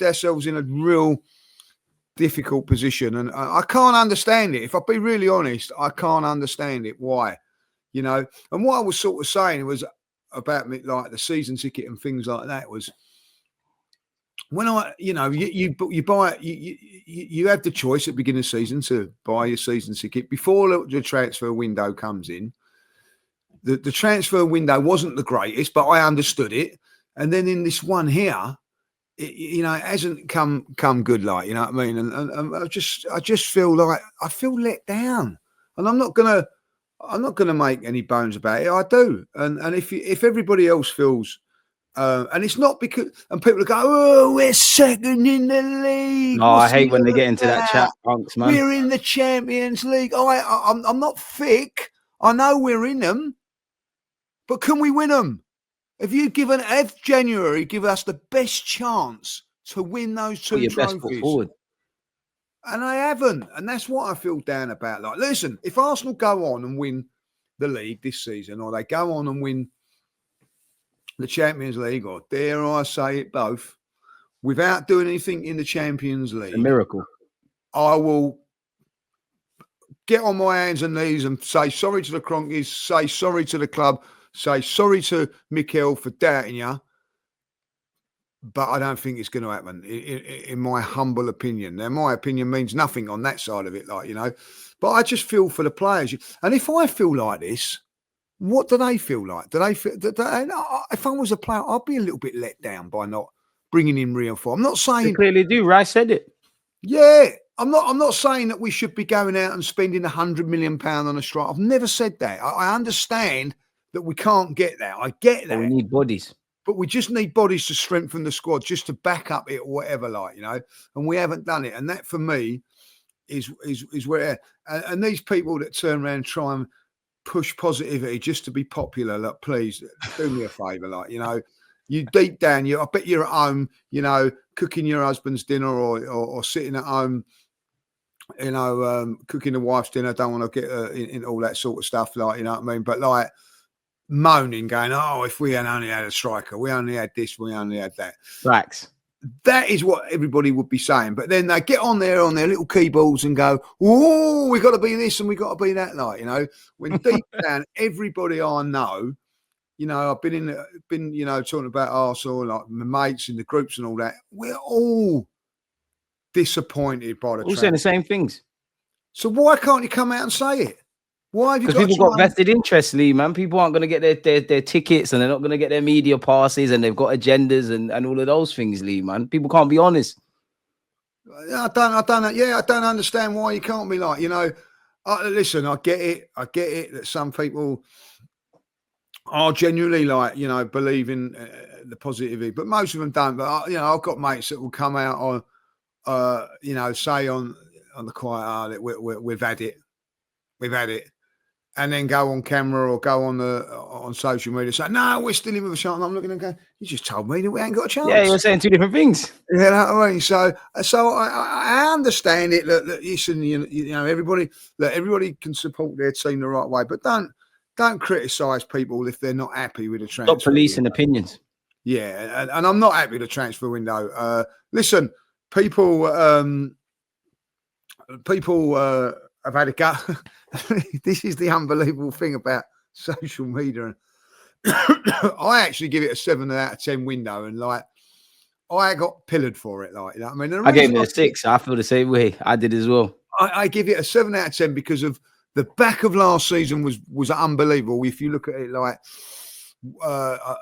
ourselves in a real difficult position, and I can't understand it. If I'll be really honest, I can't understand it. Why? You know, and what I was sort of saying was about me, like the season ticket and things like that, was when you buy you have the choice at the beginning of the season to buy your season ticket before the transfer window comes in. The transfer window wasn't the greatest, but I understood it. And then in this one here, it hasn't come good, like, you know what I mean? And I just feel like I feel let down, and I'm not gonna make any bones about it. I do, and if everybody else feels, and it's not because, and people go, oh, we're second in the league. No, I hate when they get into that chat, punks, man. We're in the Champions League. I'm not thick. I know we're in them, but can we win them? If January give us the best chance to win those two trophies, and I haven't, and that's what I feel down about. Like, listen, if Arsenal go on and win the league this season, or they go on and win the Champions League, or dare I say it, both, without doing anything in the Champions League, a miracle, I will get on my hands and knees and say sorry to the Cronkies, say sorry to the club, say sorry to Mikel for doubting you. But I don't think it's going to happen, in my humble opinion. Now, my opinion means nothing on that side of it, like, you know. But I just feel for the players. And if I feel like this, what do they feel like? Do they feel? If I was a player, I'd be a little bit let down by not bringing in real form. I'm not saying they clearly do. Rice said it. Yeah, I'm not saying that we should be going out and spending £100 million on a strike. I've never said that. I understand that we can't get that. I get that. But we need bodies. But we just need bodies to strengthen the squad, just to back up it or whatever, like, you know. And we haven't done it. And that, for me, is where. And these people that turn around and try and push positivity just to be popular, like, please do me a favour, like, you know. You deep down, I bet you're at home, you know, cooking your husband's dinner or sitting at home, you know, cooking the wife's dinner. Don't want to get into all that sort of stuff, like, you know what I mean. But like, moaning, going, oh, if we had only had a striker, we only had this, we only had that. Facts. That is what everybody would be saying. But then they get on there on their little keyboards and go, oh, we got to be this and we got to be that, like, you know. When deep down, everybody I know, you know, I've been you know, talking about Arsenal, like my mates in the groups and all that. We're all disappointed by the. All saying the same things. So why can't you come out and say it? Why have you? Because people got vested interest, Lee, man. People aren't going to get their tickets, and they're not going to get their media passes, and they've got agendas and all of those things, Lee, man. People can't be honest. I don't understand why you can't be, like, you know. Listen, I get it that some people are genuinely, like, you know, believe in the positivity, but most of them don't. But you know, I've got mates that will come out on, you know, say on the quiet, that we've had it, and then go on camera or go on social media say, no, we're still in with a chance. And I'm looking and going, you just told me that we ain't got a chance. Yeah, you're saying two different things. You know what I mean? So I understand it. That you know, everybody can support their team the right way, but don't criticise people if they're not happy with the transfer. Stop policing opinions. Yeah, and I'm not happy with the transfer window. Listen, people have had a go. This is the unbelievable thing about social media. I actually give it a 7 out of 10 window, and like, I got pillared for it. Like, you know what I mean? I gave it a 6. I feel the same way. I did as well. I give it a 7 out of 10 because of the back of last season was unbelievable. If you look at it, like,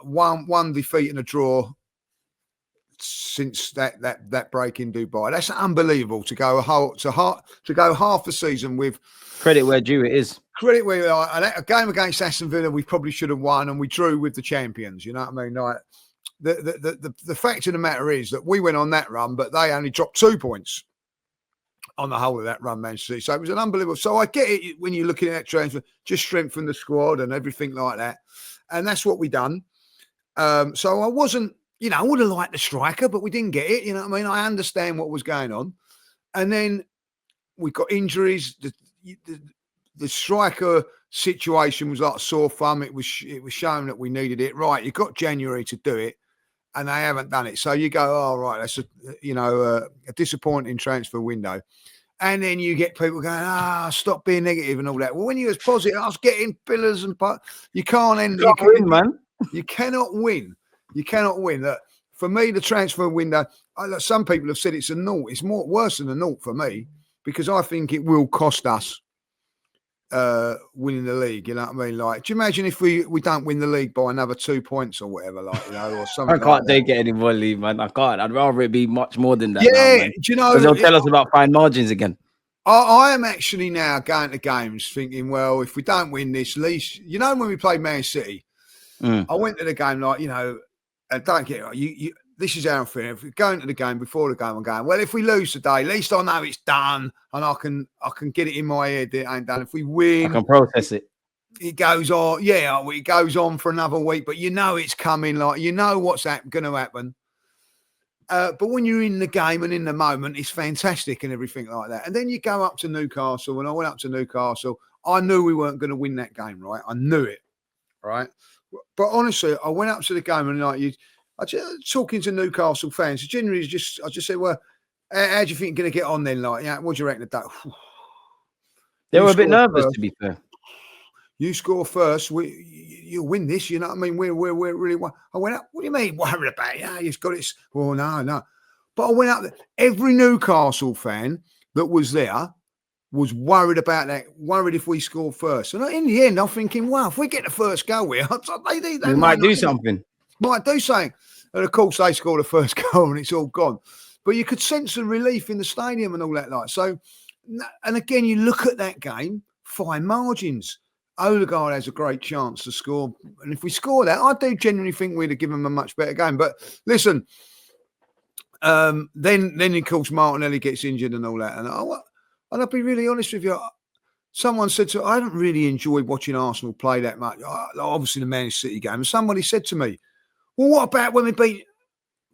one defeat and a draw since that break in Dubai. That's unbelievable to go half the season with credit where due it is. Credit where a game against Aston Villa we probably should have won, and we drew with the champions. You know what I mean? Like, the fact of the matter is that we went on that run, but they only dropped 2 points on the whole of that run, Manchester City. So it was an unbelievable. So I get it when you're looking at transfer, just strengthen the squad and everything like that, and that's what we done. So I wasn't. You know, I would have liked the striker, but we didn't get it. You know what I mean? I understand what was going on. And then we got injuries. The striker situation was like a sore thumb. It was showing that we needed it. Right, you got January to do it. and they haven't done it. So you go, oh, right, that's a disappointing transfer window. And then you get people going, stop being negative and all that. Well, when you're as positive, I was getting pillars and you can't end. You can't win, man. You cannot win. You cannot win. Look, for me, the transfer window, some people have said it's a naught. It's worse than a naught for me, because I think it will cost us winning the league. You know what I mean? Like, do you imagine if we don't win the league by another 2 points or whatever, like, or something? I can't take it anymore, Lee, man. I can't. I'd rather it be much more than that. Yeah, now, do you know? Because they'll tell us about fine margins again. I am actually now going to games thinking, well, if we don't win this, at least, when we played Man City, I went to the game like, and don't get it, this is how I'm feeling. If we're going to the game, before the game, I'm going, well, if we lose today, at least I know it's done, and I can get it in my head that it ain't done. If we win, I can process it. It goes on, it goes on for another week, but it's coming, like, what's going to happen. But when you're in the game and in the moment, it's fantastic and everything like that. And then you go up to Newcastle. When I went up to Newcastle, I knew we weren't going to win that game, right? I knew it, right? But honestly, I went up to the game and I just talking to Newcastle fans. Generally, I just said, well, how do you think you're going to get on then? Like, what do you reckon today? They were a bit nervous, to be fair. You score first, you'll win this. You know what I mean? We're really. I went up. What do you mean worried about it? Yeah, you've got it. Well, no. But I went up there. Every Newcastle fan that was there was worried about that. Worried if we scored first. And in the end, I'm thinking, well, if we get the first goal, we might do something. Might do something. And of course, they scored the first goal, and it's all gone. But you could sense the relief in the stadium and all that. Like so. And again, you look at that game, fine margins. Odegaard has a great chance to score. And if we score that, I do genuinely think we'd have given them a much better game. But listen, then of course, Martinelli gets injured and all that. And I'll be really honest with you. Someone said to me, I haven't really enjoyed watching Arsenal play that much. Obviously, the Man City game. And somebody said to me, well, what about when we beat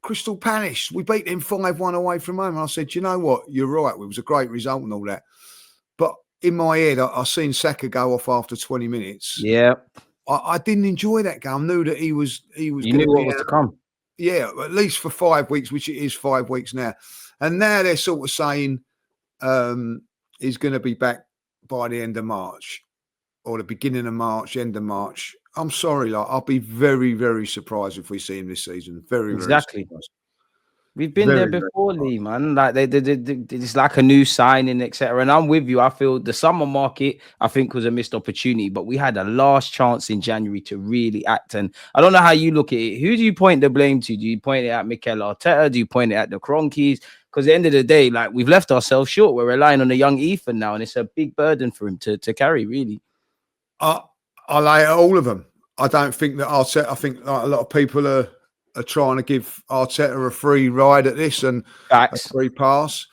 Crystal Palace? We beat them 5-1 away from home. And I said, you know what? You're right. It was a great result and all that. But in my head, I seen Saka go off after 20 minutes. Yeah. I didn't enjoy that game. I knew that he was. You knew what was to come. Yeah, at least for 5 weeks, which it is 5 weeks now. And now they're sort of saying he's going to be back by the end of March or the beginning of March, end of March. I'm sorry, I'll be very, very surprised if we see him this season. Very, exactly. Very surprised. We've been there before, Lee, man. Like it's like a new signing, etc. And I'm with you. I feel the summer market, I think, was a missed opportunity, but we had a last chance in January to really act. And I don't know how you look at it. Who do you point the blame to? Do you point it at Mikel Arteta? Do you point it at the Kroenkes? Because at the end of the day, like, we've left ourselves short. We're relying on a young Ethan now, and it's a big burden for him to carry, really. I lay all of them. I don't think that Arteta. I think like a lot of people are trying to give Arteta a free ride at this and Facts. a free pass.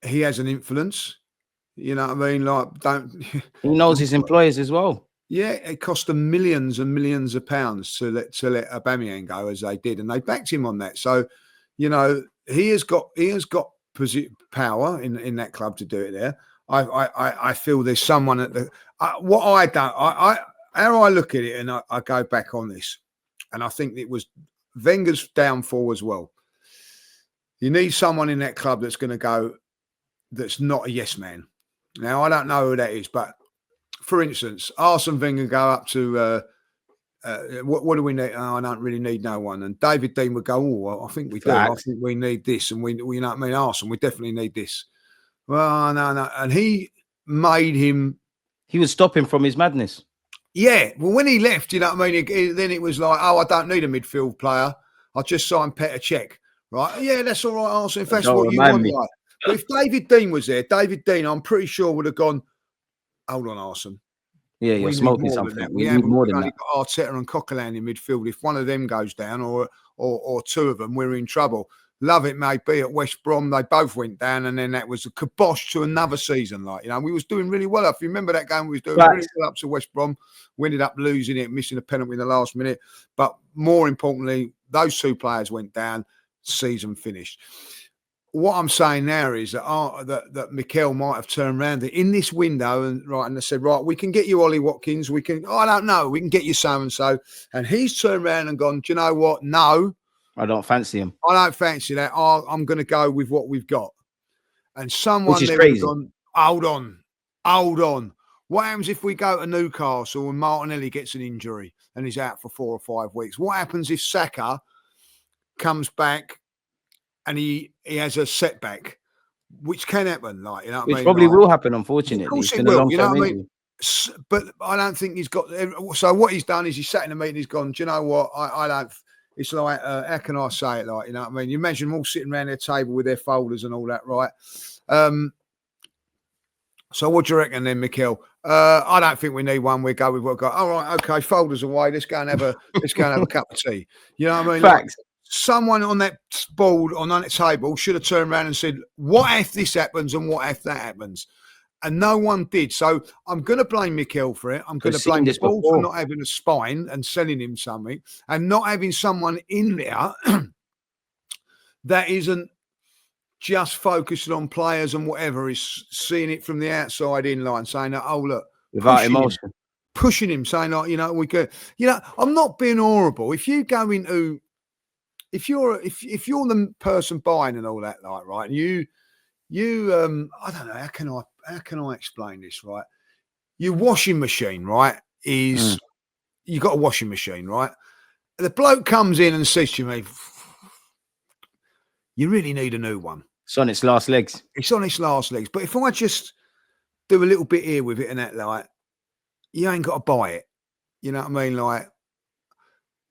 He has an influence. You know what I mean? Like, he knows his employers as well. Yeah, it cost them millions and millions of pounds to let Aubameyang go as they did, and they backed him on that. So, he has got power in that club to do it there. I feel there's someone at the how I look at it, and I go back on this, and I think it was Wenger's downfall as well. You need someone in that club that's going to go, that's not a yes man. Now, I don't know who that is, but for instance, Arsene Wenger go up to, what do we need? Oh, I don't really need no one. And David Dean would go, oh, I think we do. I think we need this. And we you know what I mean? Arsene, we definitely need this. Well, no. And he made him. He would stop him from his madness. Yeah. Well, when he left, you know what I mean? Then it was like, oh, I don't need a midfield player. I'll just sign Petr Cech. Right? Yeah, that's all right, Arsene. If that's what you want. Like. But if David Dean was there, David Dean, I'm pretty sure would have gone, hold on, Arsene. Yeah, you're smoking something. We need more than that. Got Arteta and Coquelin in midfield. If one of them goes down or two of them, we're in trouble. Love it may be at West Brom. They both went down, and then that was a kibosh to another season. Like, we was doing really well. If you remember that game, we was doing really well up to West Brom. We ended up losing it, missing a penalty in the last minute. But more importantly, those two players went down. Season finished. what I'm saying now is that Mikel might have turned around in this window and they said, right, we can get you Ollie Watkins. We can, I don't know, we can get you so and so. And he's turned around and gone, do you know what? No, I don't fancy him. I don't fancy that. I'm going to go with what we've got. And someone there crazy. gone, hold on. What happens if we go to Newcastle and Martinelli gets an injury and he's out for 4 or 5 weeks? What happens if Saka comes back and he has a setback, which can happen, like, you know what I mean? Probably will happen, unfortunately. Of course it will, you know what I mean? But I don't think he's got. So what he's done is he sat in a meeting. He's gone, do you know what? I don't. It's like, how can I say it? Like, you know what I mean? You imagine them all sitting around their table with their folders and all that, right? So what do you reckon then, Mikel? I don't think we need one. We go with what we got. All right, okay, folders away. Let's go and have a cup of tea. You know what I mean? Facts. Like, someone on that board on that table should have turned around and said, what if this happens and what if that happens? And no one did. So I'm going to blame Mikel for it. I'm going to blame Paul for not having a spine and selling him something and not having someone in there that isn't just focusing on players and whatever, is seeing it from the outside in line, saying that, oh, look, without emotion, pushing him, saying, like, you know, we could, you know, I'm not being horrible. If you go into, if you're the person buying and all that, like, right, and you I don't know, how can I explain this, right? Your washing machine, right, is you got a washing machine, right? The bloke comes in and says to me, you really need a new one. It's on its last legs. It's on its last legs. But if I just do a little bit here with it and that, like, you ain't got to buy it. You know what I mean? Like,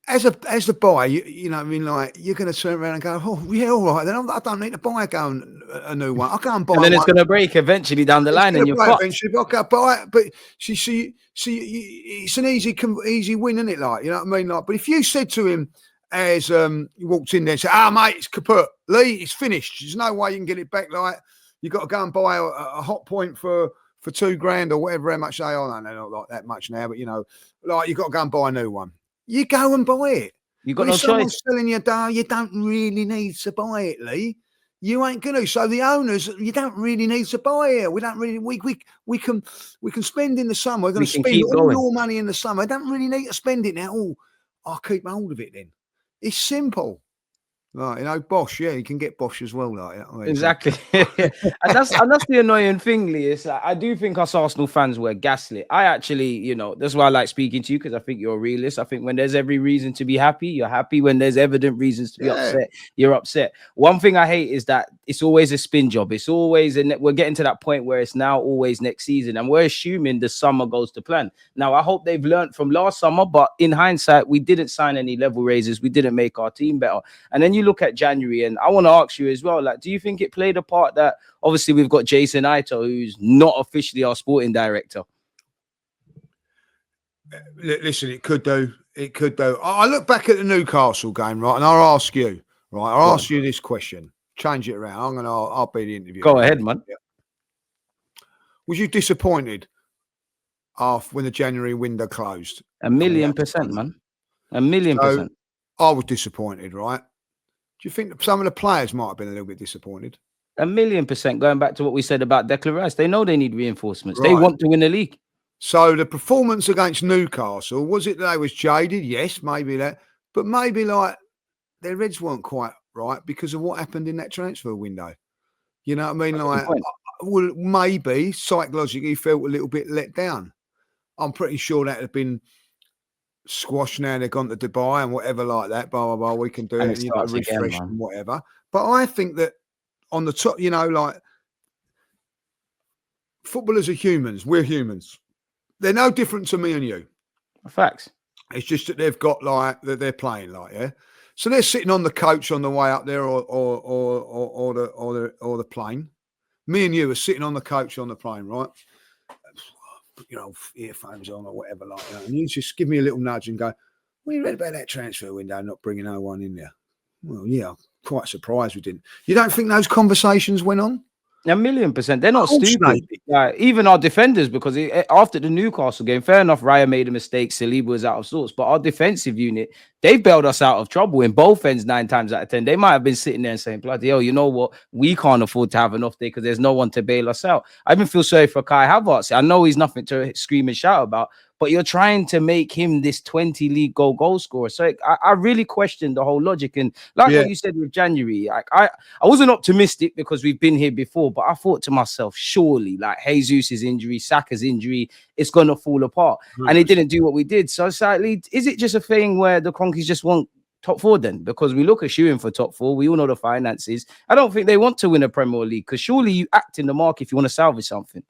as the buyer, you know what I mean? Like, you're going to turn around and go, oh, yeah, all right, then I don't need to buy a new one. I'll go and buy one. And then it's going to break eventually down the line and you're fucked. Eventually, I'll go buy it. But see, it's an easy win, isn't it? Like, you know what I mean? Like, but if you said to him, as he walked in there and said, mate, it's kaput. Lee, it's finished. There's no way you can get it back. Like, you got to go and buy a hot point for $2,000 or whatever, how much they are. No, they're not like that much now, but, you know, like, you got to go and buy a new one. You go and buy it. You got no choice. Selling you you don't really need to buy it, Lee. You ain't going to. So the owners, you don't really need to buy it. We don't really. We can spend in the summer. We're going to spend all your money in the summer. I don't really need to spend it now. Oh, I'll keep hold of it then. It's simple. Like, you know, Bosch, yeah, you can get Bosch as well. Like, you know, exactly. and that's the annoying thing, Lee. Is like, I do think us Arsenal fans were gaslit. I actually, you know, that's why I like speaking to you, because I think you're a realist. I think when there's every reason to be happy, you're happy. When there's evident reasons to be upset, you're upset. One thing I hate is that it's always a spin job. It's always, we're getting to that point where it's now always next season, and we're assuming the summer goes to plan. Now, I hope they've learned from last summer, but in hindsight, we didn't sign any level raises. We didn't make our team better. And then you look at January, and I want to ask you as well, like, do you think it played a part that obviously we've got Jason Ito, who's not officially our sporting director? Listen, it could do. I look back at the Newcastle game, right, and I'll ask you, right, I'll ask you this question. Change it around. I'll be the interviewer. Go ahead, man. Yeah. Was you disappointed when the January window closed? 1,000,000%, man. 1,000,000%. I was disappointed, right? Do you think some of the players might have been a little bit disappointed? 1,000,000%. Going back to what we said about Declan Rice, they know they need reinforcements. Right. They want to win the league. So the performance against Newcastle, was it that they was jaded? Yes, maybe that. But maybe, like, their Reds weren't quite right because of what happened in that transfer window. You know what I mean? Like, well, maybe psychologically felt a little bit let down. I'm pretty sure that had been squashed now. They've gone to Dubai and whatever like that. Blah, blah, blah. We can do it. And you know, refresh and whatever. But I think that on the top, you know, like, footballers are humans. We're humans. They're no different to me and you. Facts. It's just that they've got, like, that they're playing, like, yeah. So they're sitting on the coach on the way up there, or the plane. Me and you are sitting on the coach on the plane, right? You know, earphones on or whatever, like that. And you just give me a little nudge and go, "Well, you read about that transfer window not bringing no one in there?" Well, yeah, I'm quite surprised we didn't. You don't think those conversations went on? 1,000,000%. They're not stupid. like even our defenders, because after the Newcastle game, fair enough, Raya made a mistake, Saliba was out of sorts, but our defensive unit, they've bailed us out of trouble in both ends 9 times out of 10. They might have been sitting there and saying, bloody hell, you know what? We can't afford to have an off day because there's no one to bail us out. I even feel sorry for Kai Havertz. I know he's nothing to scream and shout about, but you're trying to make him this 20 league goal scorer. So I really question the whole logic. And like what you said with January, like I wasn't optimistic because we've been here before, but I thought to myself, surely like Jesus' injury, Saka's injury, it's going to fall apart. And it didn't do what we did. So it's like, is it just a thing where the Cronkies just want top 4 then? Because we look at shooting for top 4. We all know the finances. I don't think they want to win a Premier League because surely you act in the market if you want to salvage something.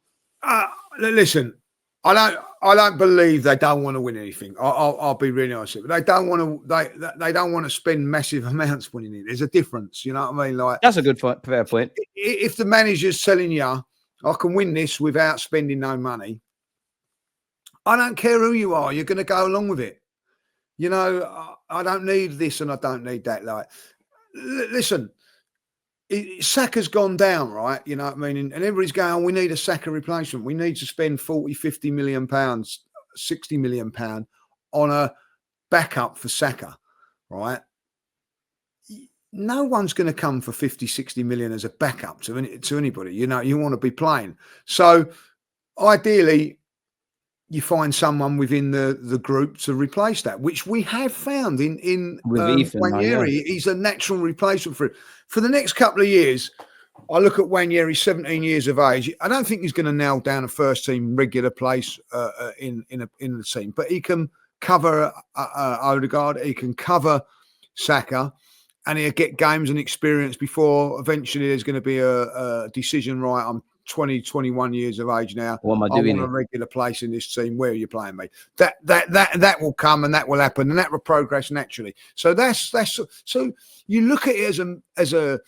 Listen, I don't believe they don't want to win anything. I'll be really honest with you. They don't want to. They don't want to spend massive amounts winning it. There's a difference. You know what I mean? Like that's a good point, fair point. If the manager's telling you, I can win this without spending no money, I don't care who you are. You're going to go along with it. You know, I don't need this and I don't need that. Like, listen. Saka's gone down, right? You know what I mean? And everybody's going, oh, we need a Saka replacement. We need to spend 40, 50 million pounds, 60 million pound on a backup for Saka, right? No one's going to come for 50, 60 million as a backup to anybody. You know, you want to be playing. So ideally, you find someone within the group to replace that, which we have found in Wanyeri. He's a natural replacement for it. For the next couple of years, I look at Wanyeri, 17 years of age. I don't think he's going to nail down a first team regular place in the team, but he can cover Odegaard, he can cover Saka, and he'll get games and experience before eventually there's going to be a decision. Right, I'm 20, 21 years of age now. What am I doing? I want a regular place in this team. Where are you playing me? That will come and that will happen and that will progress naturally. So that's so you look at it as a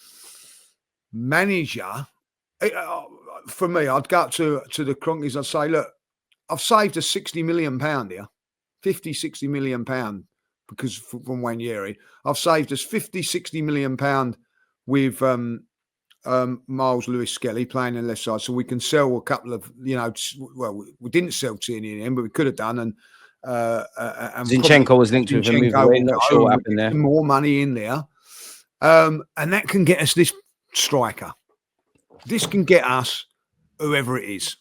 manager. For me, I'd go up to the Cronkies. I'd say, look, I've saved us £60 million here, 50, 60 million pound because from Wanyeri, I've saved us 50, 60 million pound with Miles Lewis-Skelly playing on the left side, so we can sell a couple of, you know, well, we didn't sell Tierney in the end, but we could have done. And Zinchenko was linked with him. Not sure what happened there. More money in there, and that can get us this striker. This can get us whoever it is,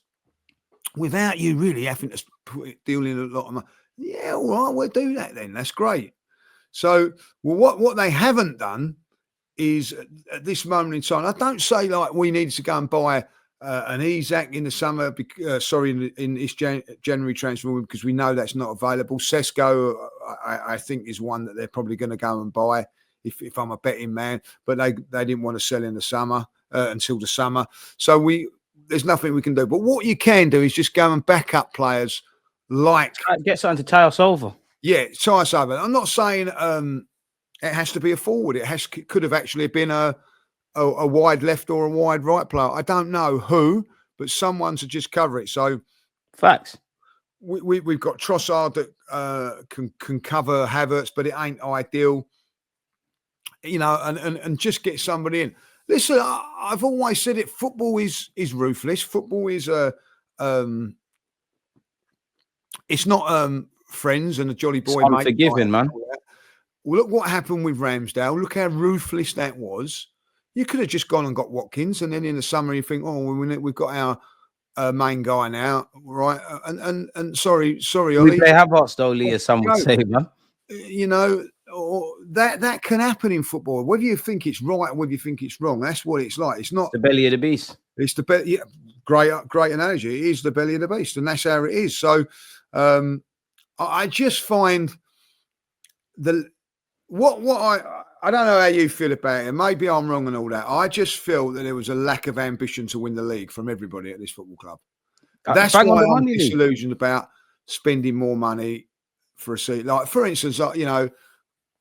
without you really having to deal in a lot of money. Yeah, all right, we'll do that then. That's great. So, well, what they haven't done is at this moment in time, I don't say like we needed to go and buy an Isak in the summer, in this January transfer because we know that's not available. Sesko, I think, is one that they're probably going to go and buy if I'm a betting man, but they didn't want to sell in the summer until the summer. So there's nothing we can do. But what you can do is just go and back up players like get something to tie us over. Yeah, tie us over. I'm not saying it has to be a forward. It could have actually been a wide left or a wide right player. I don't know who, but someone to just cover it. So, facts. We've got Trossard that can cover Havertz, but it ain't ideal. You know, and just get somebody in. Listen, I've always said it. Football is ruthless. Football is it's not friends and a jolly boy. It's unforgiving, man. Well, look what happened with Ramsdale. Look how ruthless that was. You could have just gone and got Watkins, and then in the summer you think, oh, we've got our main guy now, right? And sorry, Ollie. We play Havertz though, Lee, as some would say, man. You know, or that can happen in football. Whether you think it's right or whether you think it's wrong, that's what it's like. It's not the belly of the beast. It's the belly. Yeah, great analogy. It is the belly of the beast, and that's how it is. So, I just find I don't know how you feel about it. Maybe I'm wrong and all that. I just feel that there was a lack of ambition to win the league from everybody at this football club. That's why I'm disillusioned about spending more money for a seat. Like, for instance, you know,